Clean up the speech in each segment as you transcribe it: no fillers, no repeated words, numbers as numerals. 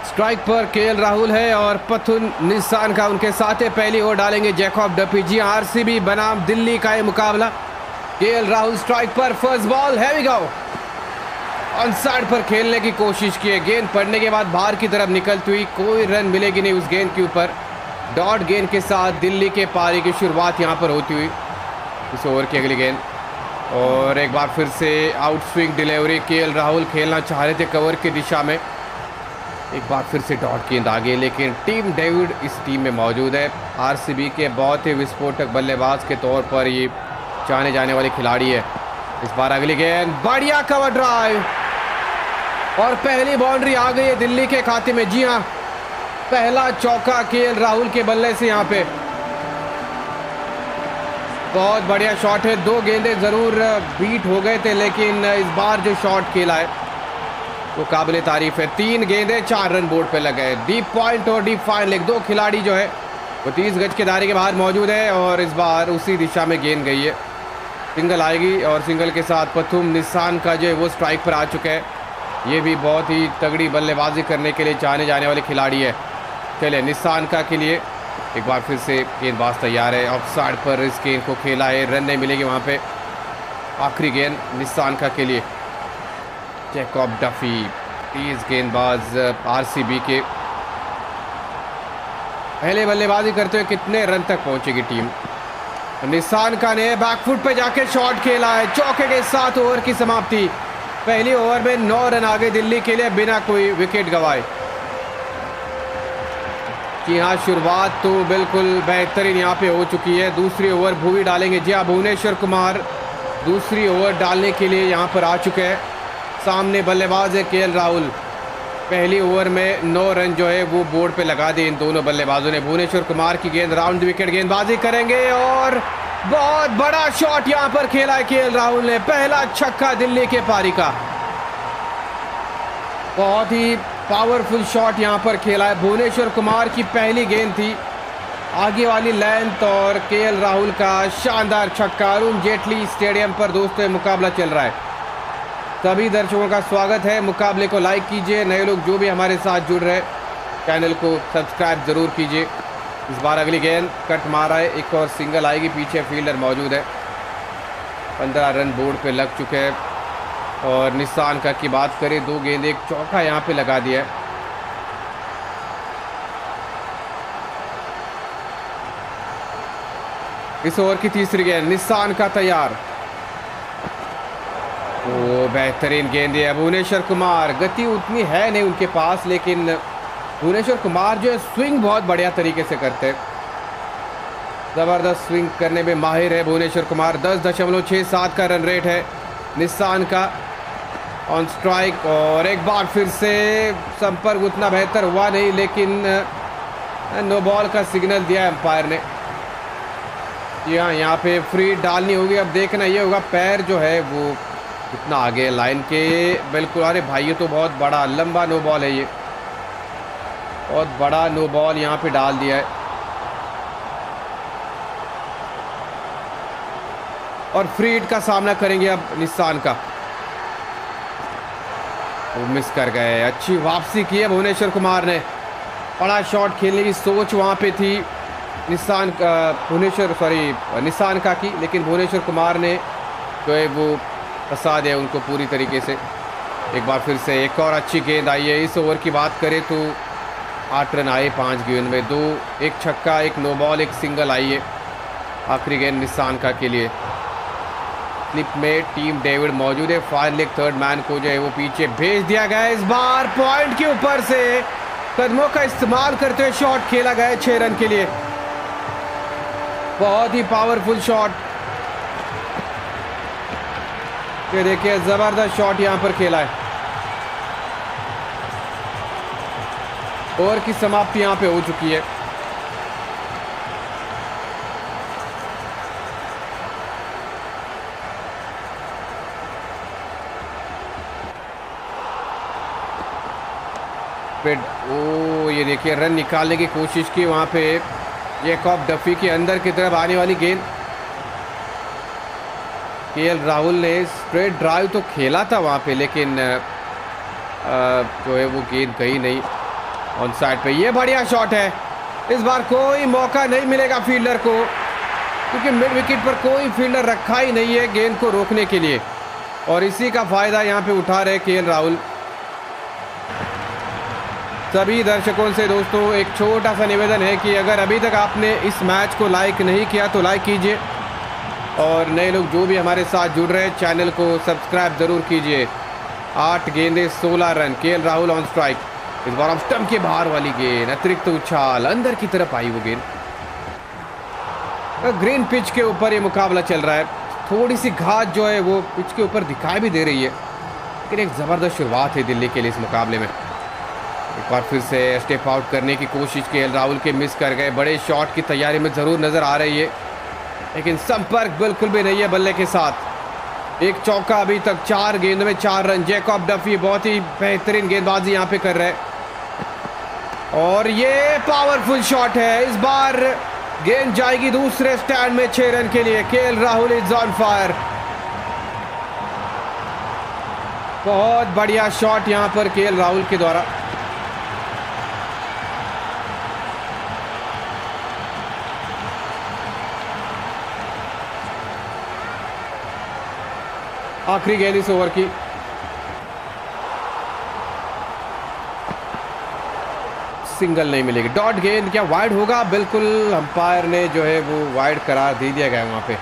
Strike पर KL Rahul है और पथुन निस्सान का उनके साथ है। पहली ओवर डालेंगे जैकब डफी। जी आरसीबी बनाम दिल्ली का ये मुकाबला। केएल राहुल स्ट्राइक पर, फर्स्ट बॉल, है वी गो। ऑन साइड पर खेलने की कोशिश की है, गेंद पड़ने के बाद बाहर की तरफ निकलती हुई, कोई रन मिलेगी नहीं उस गेंद के ऊपर। डॉट गेंद के साथ दिल्ली के पारी की शुरुआत यहां पर होती हुई। इस ओवर की अगली गेंद और एक बार फिर से out swing delivery. KL Rahul खेलना चाह रहे थे कवर की दिशा में, एक बार फिर से डॉट गेंद आगे, लेकिन टीम डेविड इस टीम में मौजूद है। आरसीबी के बहुत ही विस्फोटक बल्लेबाज के तौर पर ये जाने जाने वाले खिलाड़ी है। इस बार अगली गेंद, बढ़िया कवर ड्राइव और पहली बाउंड्री आ गई है दिल्ली के खाते में। जी हां, पहला चौका केएल राहुल के बल्ले से यहां पे। बहुत बढ़िया शॉट है। दो गेंदें जरूर बीट हो गए थे, लेकिन इस बार जो शॉट खेला है वो काबिले तारीफ है। 3 गेंदें 4 रन बोर्ड पे लगे। डीप पॉइंट और डीप फाइन लेग, दो खिलाड़ी जो है वो 30 गज के दायरे के बाहर मौजूद है और इस बार उसी दिशा में गेंद गई है। सिंगल आएगी और सिंगल के साथ पथुम निस्सान का जो है वो स्ट्राइक पर आ चुका है। ये भी बहुत ही तगड़ी बल्लेबाजी करने के लिए जाने जाने वाले खिलाड़ी है। चले निस्सान का के लिए एक बार फिर से गेंदबाज तैयार है। ऑफ साइड पर इस गेंद को खेला है, रन नहीं मिलेगी वहाँ पे। आखिरी गेंद निस्सान का के लिए, जैकब डफी तेज गेंदबाज आरसीबी के। पहले बल्लेबाजी करते हुए कितने रन तक पहुंचेगी टीम। निस्सान का ने बैकफुट पे जाके शॉट खेला है, चौके के साथ ओवर की समाप्ति। पहली ओवर में 9 रन आगे दिल्ली के लिए बिना कोई विकेट गंवाए। जी हाँ, शुरुआत तो बिल्कुल बेहतरीन यहाँ पे हो चुकी है। दूसरी ओवर भुवी डालेंगे। जी हाँ, भुवनेश्वर कुमार दूसरी ओवर डालने के लिए यहाँ पर आ चुके हैं। सामने बल्लेबाज है केएल राहुल। पहली ओवर में 9 रन जो है वो बोर्ड पे लगा दिए इन दोनों बल्लेबाजों ने। भुवनेश्वर कुमार की गेंद, राउंड विकेट गेंदबाजी करेंगे और बहुत बड़ा शॉट यहां पर खेला है केएल राहुल ने। पहला छक्का दिल्ली के पारी का, बहुत ही पावरफुल शॉट यहां पर खेला है। भुवनेश्वर कुमार की पहली गेंद थी, आगे वाली लेंथ और केएल राहुल का शानदार छक्का। अरुण जेटली स्टेडियम पर दोस्तों मुकाबला चल रहा है। सभी दर्शकों का स्वागत है। मुकाबले को लाइक कीजिए, नए लोग जो भी हमारे साथ जुड़ रहे चैनल को सब्सक्राइब जरूर कीजिए। इस बार अगली गेंद कट मारा है, एक और सिंगल आएगी, पीछे फील्डर मौजूद है। 15 रन बोर्ड पे लग चुके हैं। और निस्सान का की बात करें, 2 गेंद 1 चौका यहाँ पे लगा दिया है। इस ओवर की तीसरी गेंद, निस्सान का तैयार। वो बेहतरीन गेंद है। भुवनेश्वर कुमार, गति उतनी है नहीं उनके पास, लेकिन भुवनेश्वर कुमार जो है स्विंग बहुत बढ़िया तरीके से करते हैं। ज़बरदस्त स्विंग करने में माहिर है भुवनेश्वर कुमार। 10.67 का रन रेट है निस्सान का ऑन स्ट्राइक। और एक बार फिर से संपर्क उतना बेहतर हुआ नहीं, लेकिन नो बॉल का सिग्नल दिया एम्पायर ने। जी हाँ, यहाँ पे फ्री डालनी होगी। अब देखना ये होगा पैर जो है वो इतना आगे लाइन के बिल्कुल। अरे भाई, ये तो बहुत बड़ा लंबा नो बॉल है, ये बहुत बड़ा नो बॉल यहाँ पे डाल दिया है। और फ्री हिट का सामना करेंगे अब निस्सान का। वो मिस कर गए। अच्छी वापसी की है भुवनेश्वर कुमार ने। बड़ा शॉट खेलने की सोच वहाँ पे थी निस्सान का की, लेकिन भुवनेश्वर कुमार ने जो है वो फंसा दिया उनको पूरी तरीके से। एक बार फिर से एक और अच्छी गेंद आई है। इस ओवर की बात करें तो 8 रन आए 5 गेंद में, 2 एक छक्का, 1 नो बॉल, 1 सिंगल आई है। आखिरी गेंद निस्सान का के लिए। स्लिप में टीम डेविड मौजूद है। फाइन लेग थर्ड मैन को जो है वो पीछे भेज दिया गया। इस बार पॉइंट के ऊपर से कदमों का इस्तेमाल करते हुए शॉट खेला गया 6 रन के लिए। बहुत ही पावरफुल शॉट। ये देखिए, जबरदस्त शॉट यहां पर खेला है। ओवर की समाप्ति यहां पे हो चुकी है। ये देखिए, रन निकालने की कोशिश की वहां पे जैकब डफी के अंदर की तरफ आने वाली गेंद। केएल राहुल ने स्ट्रेट ड्राइव तो खेला था वहाँ पे, लेकिन जो है वो गेंद गई नहीं। ऑन साइड पे ये बढ़िया शॉट है। इस बार कोई मौका नहीं मिलेगा फील्डर को, क्योंकि मिड विकेट पर कोई फील्डर रखा ही नहीं है गेंद को रोकने के लिए, और इसी का फायदा यहां पे उठा रहे केएल राहुल। सभी दर्शकों से दोस्तों एक छोटा सा निवेदन है कि अगर अभी तक आपने इस मैच को लाइक नहीं किया तो लाइक कीजिए, और नए लोग जो भी हमारे साथ जुड़ रहे हैं चैनल को सब्सक्राइब जरूर कीजिए। 8 गेंदे 16 run, KL Rahul on strike. इस बार ऑफ स्टंप के बाहर वाली गेंद, अतिरिक्त उछाल, अंदर की तरफ आई वो गेंद। ग्रीन पिच के ऊपर ये मुकाबला चल रहा है। थोड़ी सी घास जो है वो पिच के ऊपर दिखाई भी दे रही है, लेकिन एक ज़बरदस्त शुरुआत है दिल्ली के लिए इस मुकाबले में। एक बार फिर से स्टेप आउट करने की कोशिश केएल राहुल के मिस कर गए। बड़े शॉट की तैयारी में ज़रूर नज़र आ रही है, लेकिन संपर्क बिल्कुल भी नहीं है बल्ले के साथ। एक चौका अभी तक, 4 गेंद में 4 रन। जैकब डफी बहुत ही बेहतरीन गेंदबाजी यहाँ पे कर रहे हैं, और ये पावरफुल शॉट है। इस बार गेंद जाएगी दूसरे स्टैंड में 6 रन के लिए। KL Rahul is on fire. बहुत बढ़िया शॉट यहां पर केएल राहुल के द्वारा। आखिरी गेंद इस ओवर की। सिंगल नहीं मिलेगी, डॉट गेंद। क्या वाइड होगा? बिल्कुल, अंपायर ने जो है वो वाइड करार दे दिया गया वहां पे।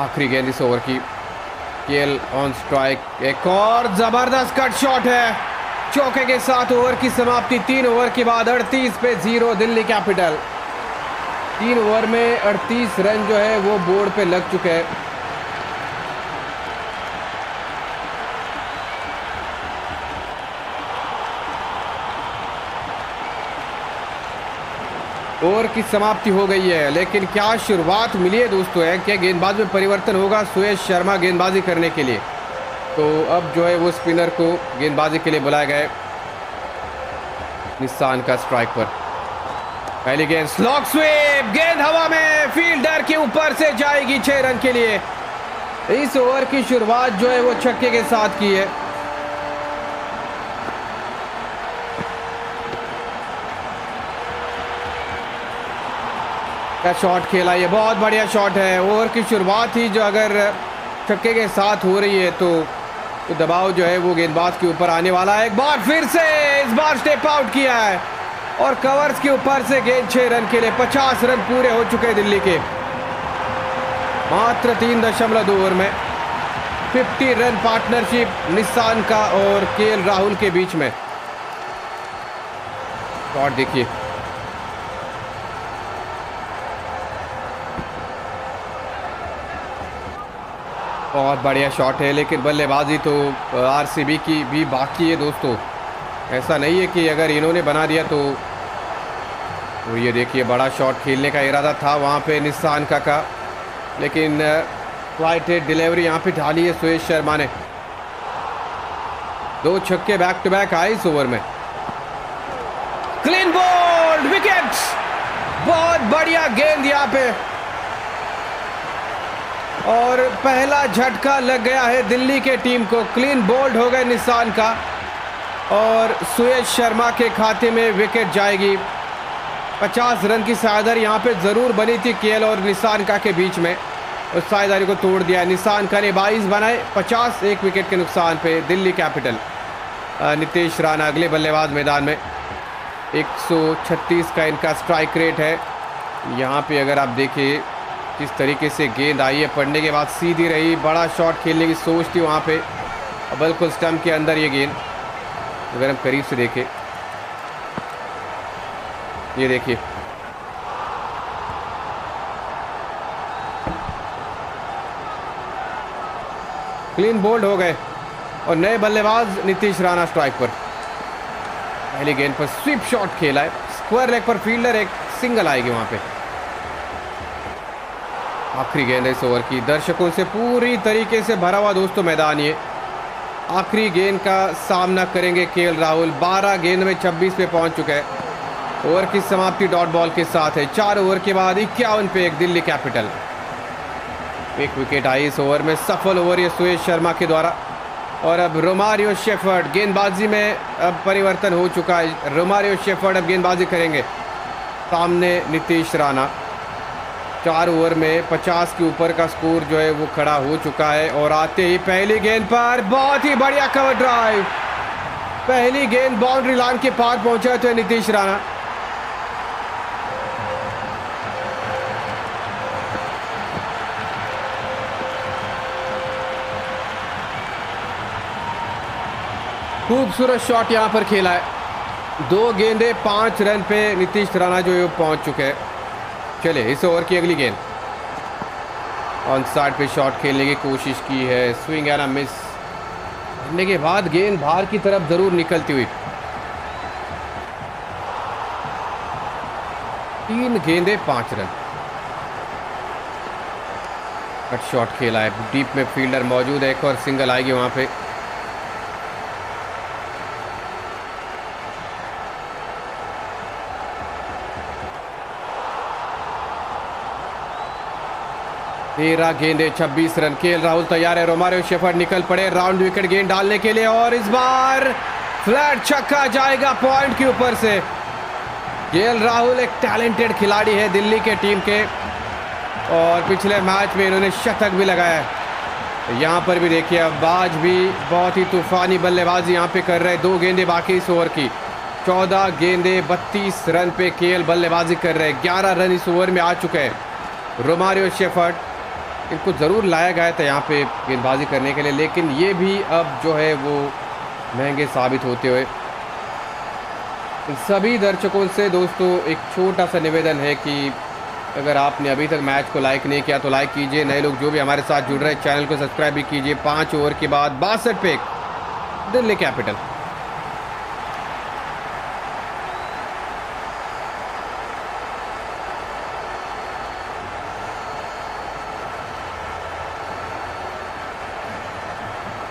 आखिरी गेंद इस ओवर की। KL on strike. एक और जबरदस्त कट शॉट है, चौके के साथ ओवर की समाप्ति। 3 ओवर के बाद 38 पे 0 दिल्ली कैपिटल। 3 ओवर में 38 रन जो है वो बोर्ड पे लग चुके हैं। ओवर की समाप्ति हो गई है, लेकिन क्या शुरुआत मिली है दोस्तों। है क्या गेंदबाज में परिवर्तन होगा? सुयश शर्मा गेंदबाजी करने के लिए, तो अब जो है वो स्पिनर को गेंदबाजी के लिए बुलाया गया। निशान का स्ट्राइक पर पहली गेंद, स्लॉग स्वीप, गेंद हवा में, फील्डर के ऊपर से जाएगी 6 रन के लिए। इस ओवर की शुरुआत जो है वो छक्के के साथ की है। क्या शॉट खेला, ये बहुत बढ़िया शॉट है। ओवर की शुरुआत ही जो अगर छक्के के साथ हो रही है तो दबाव जो है वो गेंदबाज के ऊपर आने वाला है। एक बार फिर से इस बार स्टेप आउट किया है, और कवर्स के ऊपर से गेंद 6 रन के लिए। 50 रन पूरे हो चुके हैं दिल्ली के, मात्र 3.2 ओवर में। 50 रन पार्टनरशिप निशान का और केएल राहुल के बीच में। शॉट देखिए, बहुत बढ़िया शॉट है, लेकिन बल्लेबाजी तो आरसीबी की भी बाकी है दोस्तों। ऐसा नहीं है कि अगर इन्होंने बना दिया तो ये देखिए बड़ा शॉट खेलने का इरादा था वहाँ पे निशान का, लेकिन फ्लाइट डिलीवरी यहाँ पे ढाली है सुयश शर्मा ने। 2 छक्के बैक टू बैक आए इस ओवर में। क्लीन बोल्ड, विकेट, बहुत बढ़िया गेंद यहाँ पे, और पहला झटका लग गया है दिल्ली के टीम को। क्लीन बोल्ड हो गए निशान का, और सुयश शर्मा के खाते में विकेट जाएगी। 50 रन की साझेदारी यहाँ पे ज़रूर बनी थी केएल और निशान का के बीच में, उस साझेदारी को तोड़ दिया। निशान का ने 22 बनाए, 50 एक विकेट के नुकसान पे दिल्ली कैपिटल। नितेश राणा अगले बल्लेबाज मैदान में। 136 का इनका स्ट्राइक रेट है। यहाँ पे अगर आप देखिए किस तरीके से गेंद आई है, पड़ने के बाद सीधी रही। बड़ा शॉट खेलने की सोच थी वहाँ पे, बिल्कुल स्टंप के अंदर ये गेंद। अगर हम करीब से देखें, ये देखिए क्लीन बोल्ड हो गए, और नए बल्लेबाज नीतीश राणा स्ट्राइक पर। पहली गेंद पर स्वीप शॉट खेला है, स्क्वायर लेग पर फील्डर, एक सिंगल आएगी वहाँ पे। आखिरी गेंद इस ओवर की। दर्शकों से पूरी तरीके से भरा हुआ दोस्तों मैदान। ये आखिरी गेंद का सामना करेंगे केएल राहुल। 12 गेंद में 26 पे पहुंच चुके हैं। ओवर की समाप्ति डॉट बॉल के साथ है। 4 ओवर के बाद 51 पे 1 दिल्ली कैपिटल। एक विकेट आई इस ओवर में, सफल ओवर ये सुयश शर्मा के द्वारा। और अब रोमारियो शेफर्ड गेंदबाजी में अब परिवर्तन हो चुका है। रोमारियो शेफर्ड अब गेंदबाजी करेंगे। सामने नीतीश राणा। 4 ओवर में 50 के ऊपर का स्कोर जो है वो खड़ा हो चुका है। और आते ही पहली गेंद पर बहुत ही बढ़िया कवर ड्राइव। पहली गेंद बाउंड्री लाइन के पार पहुंचा तो नीतीश राणा। खूबसूरत शॉट यहां पर खेला है। 2 गेंदे 5 रन पे नीतीश राणा जो है पहुंच चुके हैं। चलिए इस ओवर की अगली गेंद। ऑन साइड पे शॉट खेलने की कोशिश की है। स्विंग एंड अ मिस करने के बाद गेंद बाहर की तरफ जरूर निकलती हुई। 3 गेंदे 5 रन। कट शॉट खेला है। डीप में फील्डर मौजूद है। एक और सिंगल आएगी वहां पे। तेरह गेंदे 26 रन। केएल राहुल तैयार है। रोमारियो शेफर्ड निकल पड़े राउंड विकेट गेंद डालने के लिए और इस बार फ्लैट छक्का जाएगा पॉइंट के ऊपर से। केएल राहुल एक टैलेंटेड खिलाड़ी है दिल्ली के टीम के और पिछले मैच में इन्होंने शतक भी लगाया है। यहाँ पर भी देखिए अब्बाज भी बहुत ही तूफानी बल्लेबाजी यहाँ पे कर रहे हैं। 2 गेंदे बाकी इस ओवर की। 14 गेंदे 32 रन पे केएल बल्लेबाजी कर रहे हैं। 11 रन इस ओवर में आ चुके हैं। रोमारियो शेफर्ड इनको ज़रूर लाया गया था यहाँ पे गेंदबाजी करने के लिए, लेकिन ये भी अब जो है वो महंगे साबित होते हुए। सभी दर्शकों से दोस्तों एक छोटा सा निवेदन है कि अगर आपने अभी तक मैच को लाइक नहीं किया तो लाइक कीजिए। नए लोग जो भी हमारे साथ जुड़ रहे हैं चैनल को सब्सक्राइब भी कीजिए। 5 ओवर के बाद 62 पे दिल्ली कैपिटल।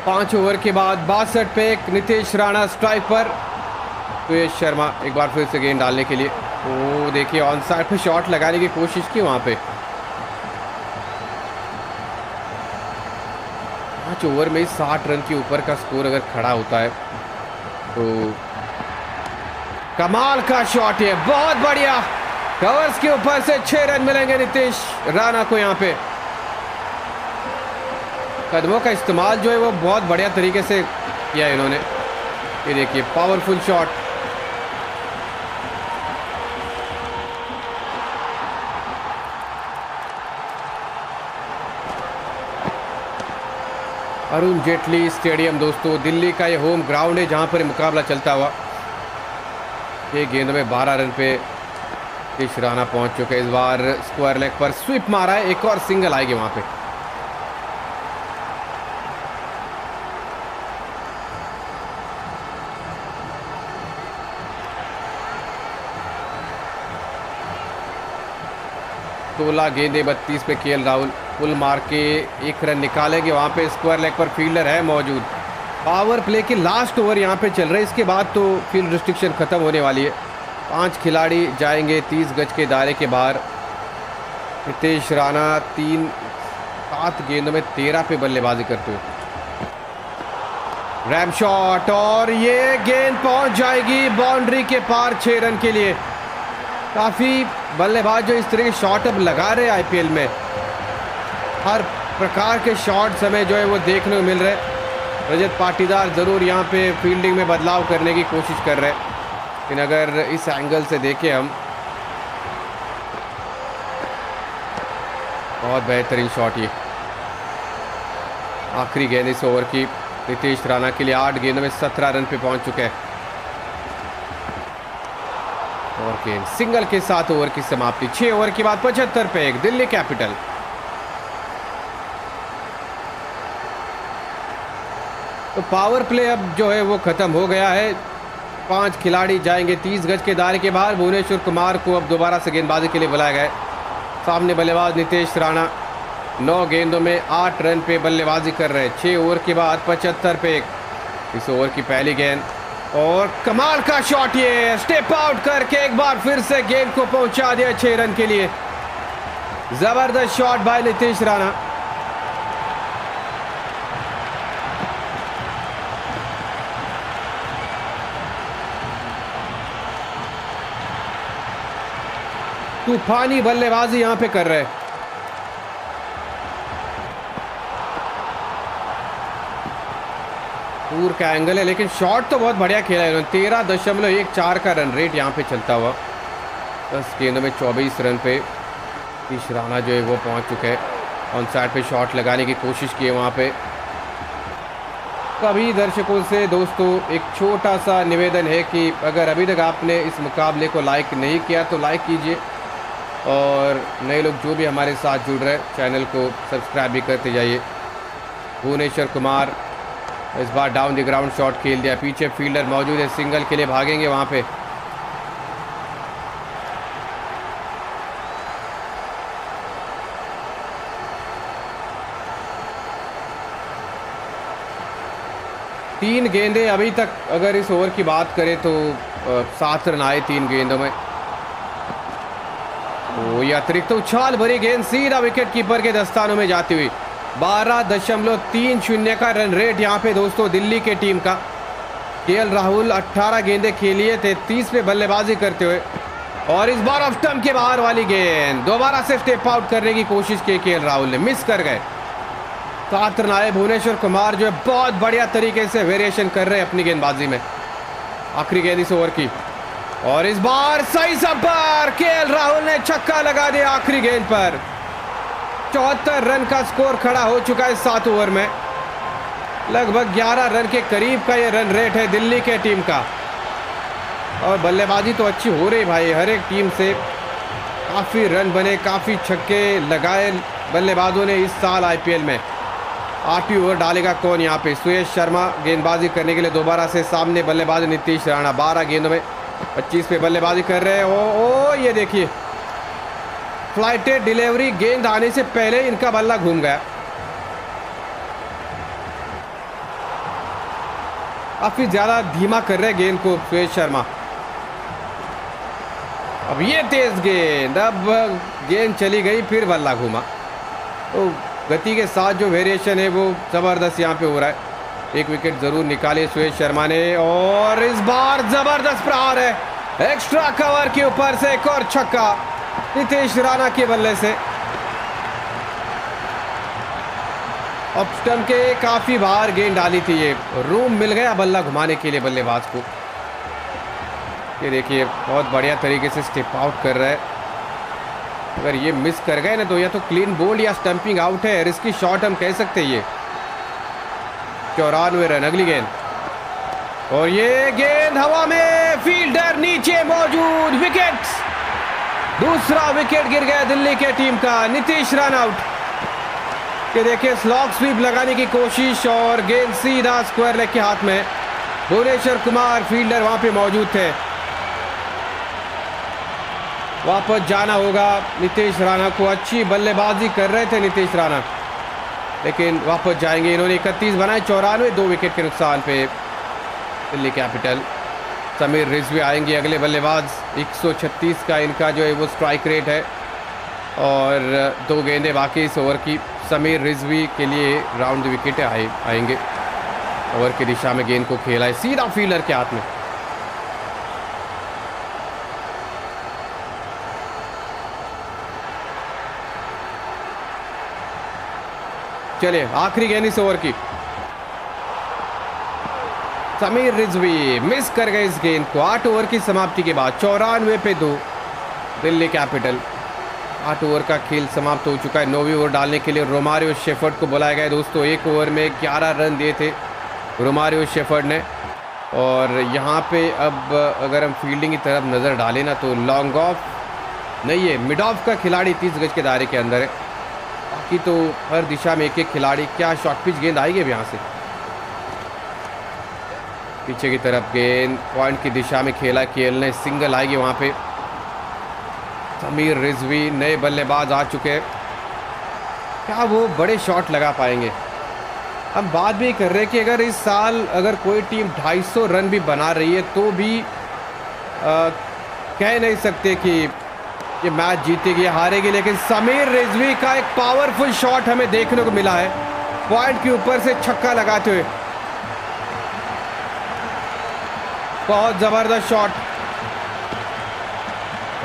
पांच ओवर के बाद 62 पे नीतीश राणा स्ट्राइक पर। सुयश शर्मा एक बार फिर से गेंद डालने के लिए। वो देखिए ऑन साइड पे शॉट लगाने की कोशिश की वहां पे। 5 ओवर में 60 रन के ऊपर का स्कोर अगर खड़ा होता है तो कमाल का शॉट है। बहुत बढ़िया कवर्स के ऊपर से 6 रन मिलेंगे नीतीश राणा को। यहाँ पे कदमों का इस्तेमाल जो है वो बहुत बढ़िया तरीके से किया है इन्होंने। ये देखिए powerful shot. Arun Jaitley stadium दोस्तों दिल्ली का ये होम ग्राउंड है जहां पर मुकाबला चलता हुआ। एक गेंद में 12 रन पे नीतीश राणा पहुंच चुके। इस बार स्क्वायर लेग पर स्वीप मारा है। एक और सिंगल आएगी वहां पे। सोलह गेंदे 32 पे केएल राहुल पुल मार के 1 रन निकालेंगे। वहाँ पे स्क्वायर लेग पर फील्डर है मौजूद। पावर प्ले के लास्ट ओवर यहाँ पे चल रहे हैं। इसके बाद तो फील्ड रिस्ट्रिक्शन ख़त्म होने वाली है। 5 खिलाड़ी जाएंगे 30 गज के दायरे के बाहर। नीतीश राणा 7 गेंदों में 13 पे बल्लेबाजी करते हुए। रैम शॉट और ये गेंद पहुंच जाएगी बाउंड्री के पार 6 रन के लिए। काफ़ी बल्लेबाज जो इस तरह के शॉट अब लगा रहे हैं आईपीएल में। हर प्रकार के शॉट्स हमें जो है वो देखने को मिल रहे हैं। रजत पाटीदार ज़रूर यहाँ पे फील्डिंग में बदलाव करने की कोशिश कर रहे हैं, लेकिन अगर इस एंगल से देखें हम, बहुत बेहतरीन शॉट ये। आखिरी गेंद इस ओवर की नीतीश राणा के लिए। 8 गेंदों में 17 रन पे पहुंच चुके हैं। और गेंद सिंगल के साथ ओवर की समाप्ति। 6 ओवर के बाद 75 पे 1 दिल्ली कैपिटल। तो पावर प्ले अब जो है वो खत्म हो गया है। 5 खिलाड़ी जाएंगे 30 गज के दायरे के बाहर। भुवनेश्वर कुमार को अब दोबारा से गेंदबाजी के लिए बुलाया गया। सामने बल्लेबाज नीतीश राणा 9 गेंदों में 8 रन पे बल्लेबाजी कर रहे हैं। 6 ओवर के बाद 75 पे 1 इस ओवर की पहली गेंद और कमाल का शॉट। ये स्टेप आउट करके एक बार फिर से गेंद को पहुंचा दिया 6 रन के लिए। जबरदस्त शॉट बाय नीतीश राणा। तूफानी बल्लेबाजी यहाँ पे कर रहे हैं। पूर का एंगल है, लेकिन शॉट तो बहुत बढ़िया खेला है इन्होंने। 13.14 का रन रेट यहाँ पे चलता हुआ 10 गेंदों में 24 रन पे नीतीश राणा जो है वो पहुँच चुके हैं। ऑन साइड पे शॉट लगाने की कोशिश की है वहाँ पे। सभी दर्शकों से दोस्तों एक छोटा सा निवेदन है कि अगर अभी तक आपने इस मुकाबले को लाइक नहीं किया तो लाइक कीजिए, और नए लोग जो भी हमारे साथ जुड़ रहे हैं चैनल को सब्सक्राइब भी करते जाइए। भुवनेश्वर कुमार इस बार डाउन द ग्राउंड शॉट खेल दिया, पीछे फील्डर मौजूद है, सिंगल के लिए भागेंगे वहाँ पे। तीन गेंदें अभी तक, अगर इस ओवर की बात करें तो 7 रन आए 3 गेंदों में। तो ये अतिरिक्त उछाल भरी गेंद सीधा विकेट कीपर के दस्तानों में जाती हुई। 12.30 का रन रेट यहाँ पे दोस्तों दिल्ली के टीम का। केएल राहुल 18 गेंदें खेलिए थे, 30 पे बल्लेबाजी करते हुए, और इस बार ऑफ स्टंप के बाहर वाली गेंद दोबारा से स्टेप आउट करने की कोशिश की केएल राहुल ने, मिस कर गए। 7 रन आए। भुवनेश्वर कुमार जो है बहुत बढ़िया तरीके से वेरिएशन कर रहे हैं अपनी गेंदबाजी में। आखिरी गेंद इस ओवर की, और इस बार सही संपर्क, केएल राहुल ने छक्का लगा दिया आखिरी गेंद पर। 74 रन का स्कोर खड़ा हो चुका है 7 ओवर में। लगभग 11 रन के करीब का ये रन रेट है दिल्ली के टीम का, और बल्लेबाजी तो अच्छी हो रही भाई। हर एक टीम से काफ़ी रन बने, काफ़ी छक्के लगाए बल्लेबाजों ने इस साल आईपीएल में। 8वीं ओवर डालेगा कौन यहाँ पे? सुयश शर्मा गेंदबाजी करने के लिए दोबारा से सामने, बल्लेबाज नीतीश राणा। 12 गेंदों में 25 पे बल्लेबाजी कर रहे हैं। ओ ये देखिए, फ्लाइटेड डिलीवरी, गेंद आने से पहले इनका बल्ला घूम गया। काफी ज्यादा धीमा कर रहे गेंद को सुयश शर्मा। अब ये तेज गेंद, अब गेंद चली गई, फिर बल्ला घूमा। तो गति के साथ जो वेरिएशन है वो जबरदस्त यहाँ पे हो रहा है। एक विकेट जरूर निकाले सुयश शर्मा ने, और इस बार जबरदस्त प्रहार है एक्स्ट्रा कवर के ऊपर से। एक और छक्का नीतीश राणा के बल्ले से। ऑफ स्टंप के काफी बाहर गेंद डाली थी, ये रूम मिल गया बल्ला घुमाने के लिए बल्लेबाज को। ये देखिए बहुत बढ़िया तरीके से स्टेप आउट कर रहा है। अगर ये मिस कर गए ना तो या तो क्लीन बोल्ड या स्टंपिंग आउट है, रिस्की शॉट हम कह सकते हैं ये। 94 रन। अगली गेंद, और ये गेंद हवा में, फील्डर नीचे मौजूद, विकेट। दूसरा विकेट गिर गया दिल्ली के टीम का। Nitish run out. ये देखिए स्लॉग स्वीप लगाने की कोशिश, और गेंद सीधा स्क्वायर लेग के हाथ में। भुवनेश्वर कुमार फील्डर वहां पे मौजूद थे। वापस जाना होगा नीतीश राणा को। अच्छी बल्लेबाजी कर रहे थे नीतीश राणा, लेकिन वापस जाएंगे। इन्होंने 31 बनाए, 94, 2 विकेट के नुकसान पे दिल्ली कैपिटल। समीर रिजवी आएंगे अगले बल्लेबाज। 136 का इनका जो है वो स्ट्राइक रेट है, और 2 गेंदें बाकी इस ओवर की। समीर रिजवी के लिए राउंड विकेट आएंगे। ओवर की दिशा में गेंद को खेला है सीधा फील्डर के हाथ में। चलिए आखिरी गेंद इस ओवर की। समीर रिजवी मिस कर गए इस गेंद को। 8 ओवर की समाप्ति के बाद 94 पे 2 दिल्ली कैपिटल। 8 ओवर का खेल समाप्त हो चुका है। 9वीं ओवर डालने के लिए रोमारियो शेफर्ड को बुलाया गया दोस्तों। 1 ओवर में 11 रन दिए थे रोमारियो शेफर्ड ने, और यहाँ पे अब अगर हम फील्डिंग की तरफ नज़र डालें ना तो लॉन्ग ऑफ नहीं है, मिड ऑफ का खिलाड़ी 30 गज के दायरे के अंदर है। बाकी तो हर दिशा में एक एक खिलाड़ी। क्या शॉर्ट पिच गेंद आएगी यहाँ से? पीछे की तरफ गेंद पॉइंट की दिशा में खेला केएल ने, सिंगल आएगी वहाँ पे। समीर रिजवी नए बल्लेबाज आ चुके हैं, क्या वो बड़े शॉट लगा पाएंगे? हम बात भी कर रहे हैं कि अगर इस साल अगर कोई टीम 250 रन भी बना रही है तो भी कह नहीं सकते कि ये मैच जीतेगी या हारेगी। लेकिन समीर रिजवी का एक पावरफुल शॉट हमें देखने को मिला है, पॉइंट के ऊपर से छक्का लगाते हुए। बहुत ज़बरदस्त शॉट।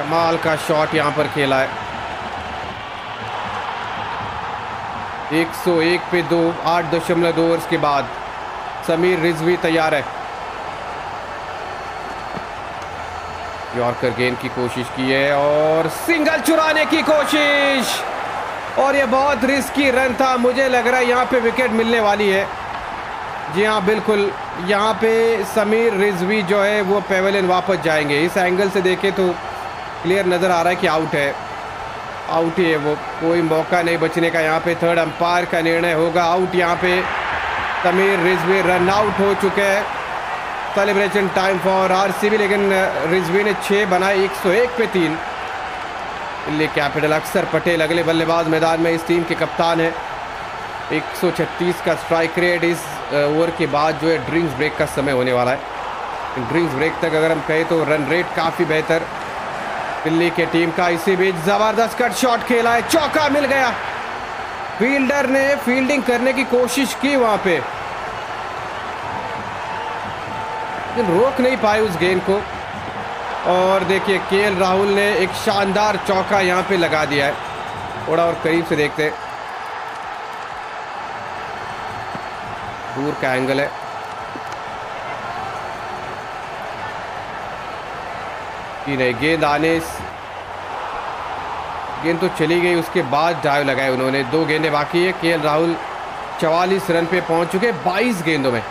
कमाल का शॉट यहाँ पर खेला है। 101 पे 2, 8.2 ओवर्स के बाद समीर रिजवी तैयार है। यॉर्कर गेंद की कोशिश की है और सिंगल चुराने की कोशिश, और ये बहुत रिस्की रन था। मुझे लग रहा है यहाँ पे विकेट मिलने वाली है। जी हाँ, बिल्कुल, यहाँ पे समीर रिजवी जो है वो पेवेलियन वापस जाएंगे। इस एंगल से देखें तो क्लियर नज़र आ रहा है कि आउट है, आउट ही है वो, कोई मौका नहीं बचने का। यहाँ पे थर्ड अंपायर का निर्णय होगा आउट। यहाँ पे समीर रिजवी रन आउट हो चुके हैं। सेलिब्रेशन टाइम फॉर आरसीबी, लेकिन रिजवी ने 6 बनाए। 101 पे 3। दिल्ली कैपिटल अक्षर पटेल अगले बल्लेबाज मैदान में, इस टीम के कप्तान है। 136 का स्ट्राइक रेट। इस ओवर के बाद जो है ड्रिंक्स ब्रेक का समय होने वाला है। ड्रिंक्स ब्रेक तक अगर हम कहें तो रन रेट काफ़ी बेहतर दिल्ली के टीम का। इसी बीच ज़बरदस्त कट शॉट खेला है, चौका मिल गया। फील्डर ने फील्डिंग करने की कोशिश की वहाँ पे, लेकिन रोक नहीं पाए उस गेंद को। और देखिए केएल राहुल ने एक शानदार चौका यहाँ पे लगा दिया है। थोड़ा और करीब से देखते हैं, दूर का एंगल है। नहीं, गेंद तो चली गई, उसके बाद ड्राइव लगाए उन्होंने। 2 गेंदें बाकी है। केएल राहुल 44 रन पे पहुंच चुके 22 गेंदों में।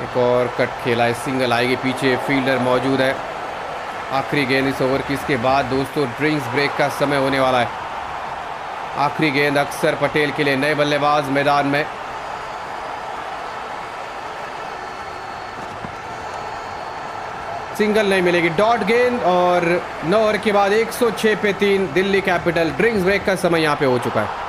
एक और कट खेला है, सिंगल आएगी, पीछे फील्डर मौजूद है। आखिरी गेंद इस ओवर की, इसके बाद दोस्तों ड्रिंक्स ब्रेक का समय होने वाला है। आखिरी गेंद अक्षर पटेल के लिए, नए बल्लेबाज मैदान में। सिंगल नहीं मिलेगी, डॉट गेंद। और 9 ओवर के बाद 106 पे 3 दिल्ली कैपिटल। ड्रिंक्स ब्रेक का समय यहाँ पे हो चुका है।